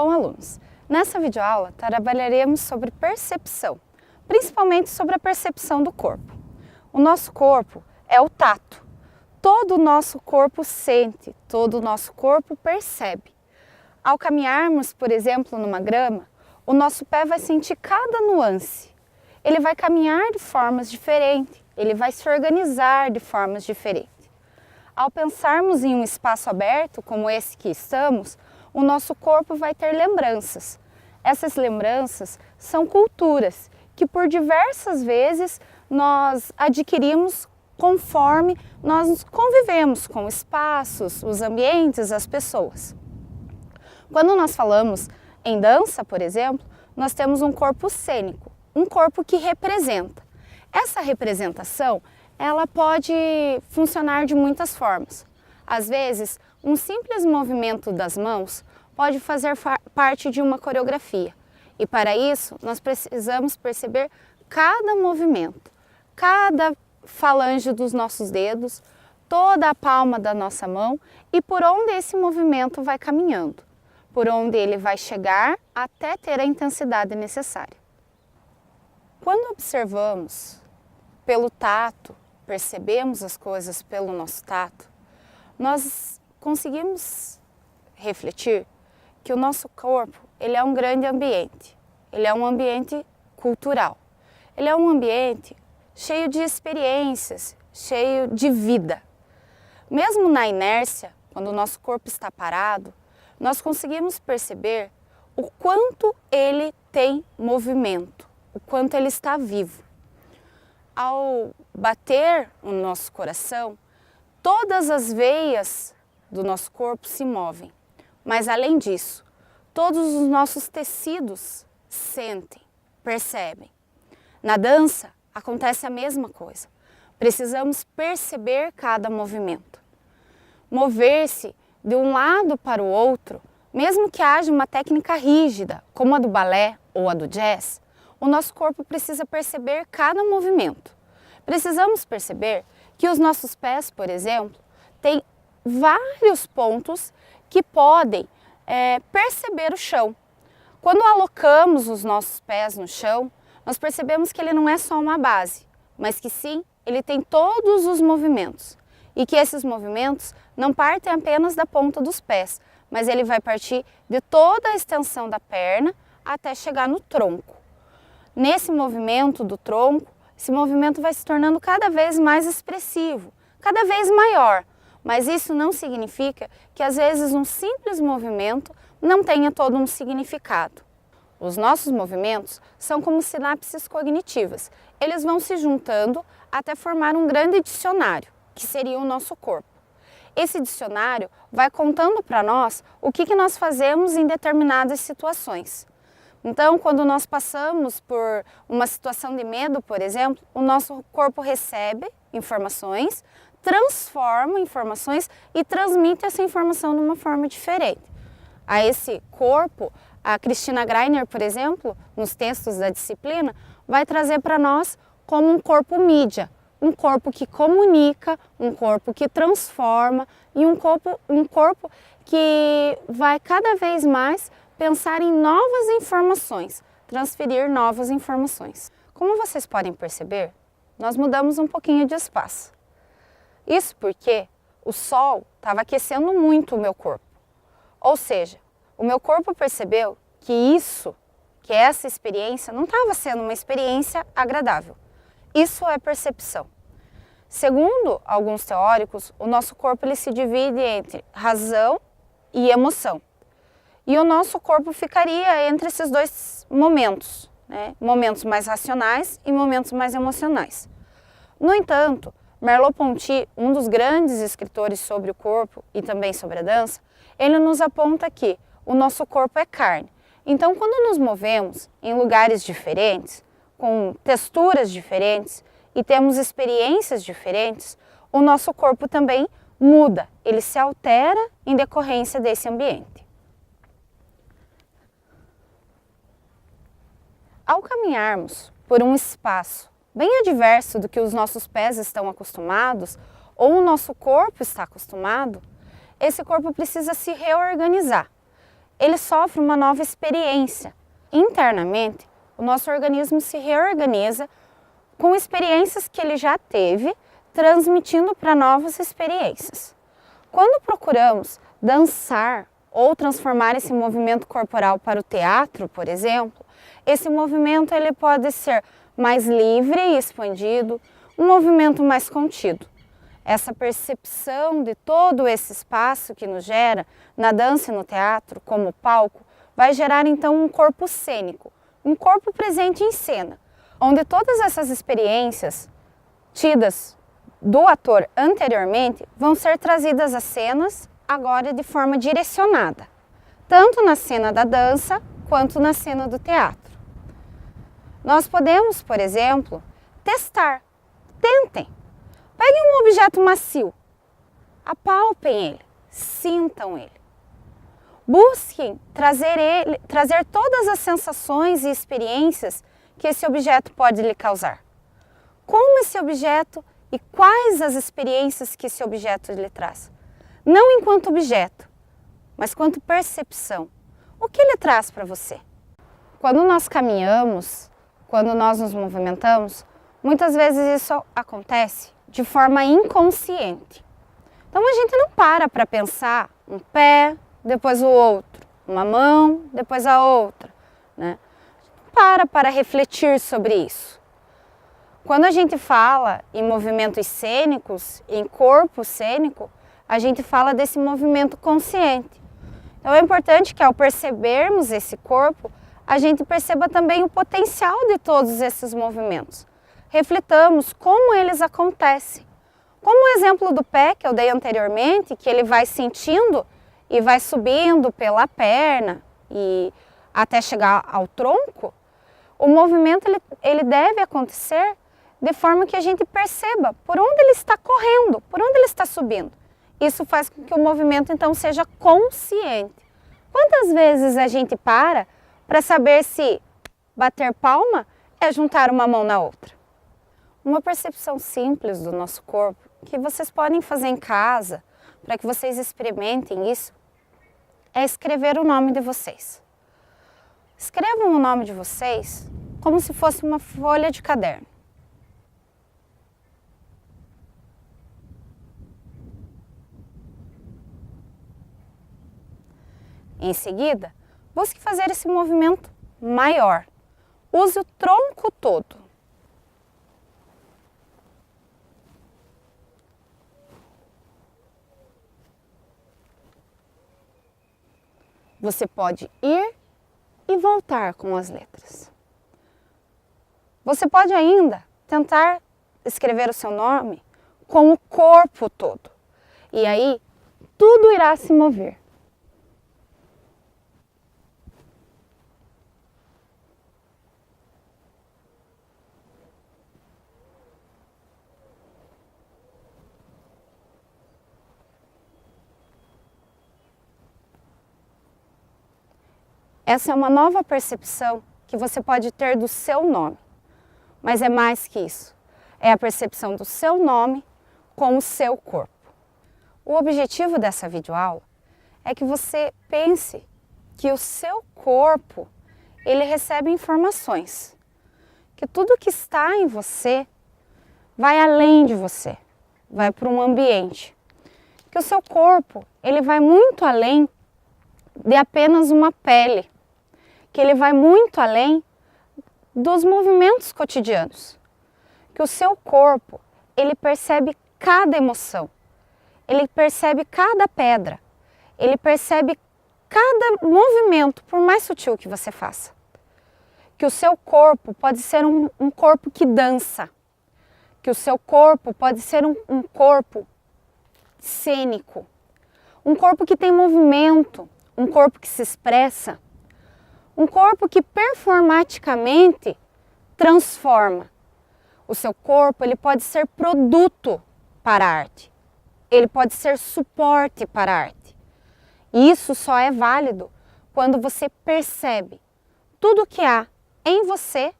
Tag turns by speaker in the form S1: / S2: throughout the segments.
S1: bom, alunos? Nessa videoaula trabalharemos sobre percepção, principalmente sobre a percepção do corpo. O nosso corpo é o tato. Todo o nosso corpo sente, todo o nosso corpo percebe. Ao caminharmos, por exemplo, numa grama, o nosso pé vai sentir cada nuance. Ele vai caminhar de formas diferentes, ele vai se organizar de formas diferentes. Ao pensarmos em um espaço aberto, como esse que estamos, o nosso corpo vai ter lembranças. Essas lembranças são culturas que por diversas vezes nós adquirimos conforme nós convivemos com espaços, os ambientes, as pessoas. Quando nós falamos em dança, por exemplo, nós temos um corpo cênico, um corpo que representa. Essa representação, ela pode funcionar de muitas formas. Às vezes, um simples movimento das mãos pode fazer parte de uma coreografia. E para isso, nós precisamos perceber cada movimento, cada falange dos nossos dedos, toda a palma da nossa mão e por onde esse movimento vai caminhando, por onde ele vai chegar até ter a intensidade necessária. Quando observamos pelo tato, percebemos as coisas pelo nosso tato, nós conseguimos refletir que o nosso corpo ele é um grande ambiente, ele é um ambiente cultural, ele é um ambiente cheio de experiências, cheio de vida. Mesmo na inércia, quando o nosso corpo está parado, nós conseguimos perceber o quanto ele tem movimento, o quanto ele está vivo. Ao bater o nosso coração, todas as veias do nosso corpo se movem, mas além disso, todos os nossos tecidos sentem, percebem. Na dança acontece a mesma coisa. Precisamos perceber cada movimento. Mover-se de um lado para o outro, mesmo que haja uma técnica rígida, como a do balé ou a do jazz, o nosso corpo precisa perceber cada movimento. Precisamos perceber que os nossos pés, por exemplo, têm vários pontos que podem perceber o chão. Quando alocamos os nossos pés no chão, nós percebemos que ele não é só uma base, mas que sim, ele tem todos os movimentos. E que esses movimentos não partem apenas da ponta dos pés, mas ele vai partir de toda a extensão da perna até chegar no tronco. Nesse movimento do tronco, esse movimento vai se tornando cada vez mais expressivo, cada vez maior. Mas isso não significa que às vezes um simples movimento não tenha todo um significado. Os nossos movimentos são como sinapses cognitivas. Eles vão se juntando até formar um grande dicionário, que seria o nosso corpo. Esse dicionário vai contando para nós o que nós fazemos em determinadas situações. Então, quando nós passamos por uma situação de medo, por exemplo, o nosso corpo recebe informações, transforma informações e transmite essa informação de uma forma diferente. A esse corpo, a Cristina Greiner, por exemplo, nos textos da disciplina, vai trazer para nós como um corpo mídia, um corpo que comunica, um corpo que transforma e um corpo que vai cada vez mais pensar em novas informações, transferir novas informações. Como vocês podem perceber, nós mudamos um pouquinho de espaço. Isso porque o sol estava aquecendo muito o meu corpo. Ou seja, o meu corpo percebeu que essa experiência não estava sendo uma experiência agradável. Isso é percepção. Segundo alguns teóricos, o nosso corpo ele se divide entre razão e emoção. E o nosso corpo ficaria entre esses dois momentos, né? Momentos mais racionais e momentos mais emocionais. No entanto, Merleau-Ponty, um dos grandes escritores sobre o corpo e também sobre a dança, ele nos aponta que o nosso corpo é carne. Então, quando nos movemos em lugares diferentes, com texturas diferentes e temos experiências diferentes, o nosso corpo também muda, ele se altera em decorrência desse ambiente. Ao caminharmos por um espaço bem adverso do que os nossos pés estão acostumados ou o nosso corpo está acostumado, esse corpo precisa se reorganizar. ele sofre uma nova experiência. Internamente, o nosso organismo se reorganiza com experiências que ele já teve, transmitindo para novas experiências. Quando procuramos dançar ou transformar esse movimento corporal para o teatro, por exemplo, esse movimento ele pode ser mais livre e expandido, um movimento mais contido. Essa percepção de todo esse espaço que nos gera na dança e no teatro, como palco, vai gerar então um corpo cênico, um corpo presente em cena, onde todas essas experiências tidas do ator anteriormente vão ser trazidas às cenas agora de forma direcionada, tanto na cena da dança quanto na cena do teatro. Nós podemos, por exemplo, testar. Tentem. Peguem um objeto macio, apalpem ele, sintam ele. Busquem trazer todas as sensações e experiências que esse objeto pode lhe causar. Como esse objeto e quais as experiências que esse objeto lhe traz. Não enquanto objeto, mas quanto percepção. O que ele traz para você? Quando nós caminhamos, quando nós nos movimentamos, muitas vezes isso acontece de forma inconsciente. Então a gente não para pensar um pé, depois o outro, uma mão, depois a outra, né? Para refletir sobre isso. Quando a gente fala em movimentos cênicos, em corpo cênico, a gente fala desse movimento consciente. Então é importante que ao percebermos esse corpo, a gente perceba também o potencial de todos esses movimentos. Refletamos como eles acontecem. Como o exemplo do pé que eu dei anteriormente, que ele vai sentindo e vai subindo pela perna e até chegar ao tronco, o movimento ele deve acontecer de forma que a gente perceba por onde ele está correndo, por onde ele está subindo. Isso faz com que o movimento então seja consciente. Quantas vezes a gente para saber se bater palma é juntar uma mão na outra? Uma percepção simples do nosso corpo que vocês podem fazer em casa para que vocês experimentem isso é escrever o nome de vocês. Escrevam o nome de vocês como se fosse uma folha de caderno. Em seguida, busque fazer esse movimento maior. Use o tronco todo. Você pode ir e voltar com as letras. Você pode ainda tentar escrever o seu nome com o corpo todo. E aí, tudo irá se mover. Essa é uma nova percepção que você pode ter do seu nome. Mas é mais que isso. É a percepção do seu nome com o seu corpo. O objetivo dessa videoaula é que você pense que o seu corpo, ele recebe informações. Que tudo que está em você vai além de você, vai para um ambiente. Que o seu corpo, ele vai muito além de apenas uma pele. Que ele vai muito além dos movimentos cotidianos. Que o seu corpo, ele percebe cada emoção. Ele percebe cada pedra. Ele percebe cada movimento, por mais sutil que você faça. Que o seu corpo pode ser um corpo que dança. Que o seu corpo pode ser um corpo cênico. Um corpo que tem movimento. Um corpo que se expressa. Um corpo que performaticamente transforma. O seu corpo, ele pode ser produto para a arte. Ele pode ser suporte para a arte. E isso só é válido quando você percebe tudo o que há em você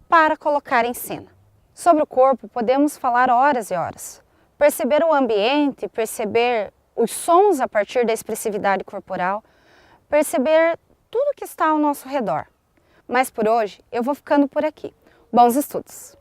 S1: para colocar em cena. Sobre o corpo, podemos falar horas e horas. Perceber o ambiente, perceber os sons a partir da expressividade corporal, perceber tudo que está ao nosso redor. Mas por hoje eu vou ficando por aqui. Bons estudos!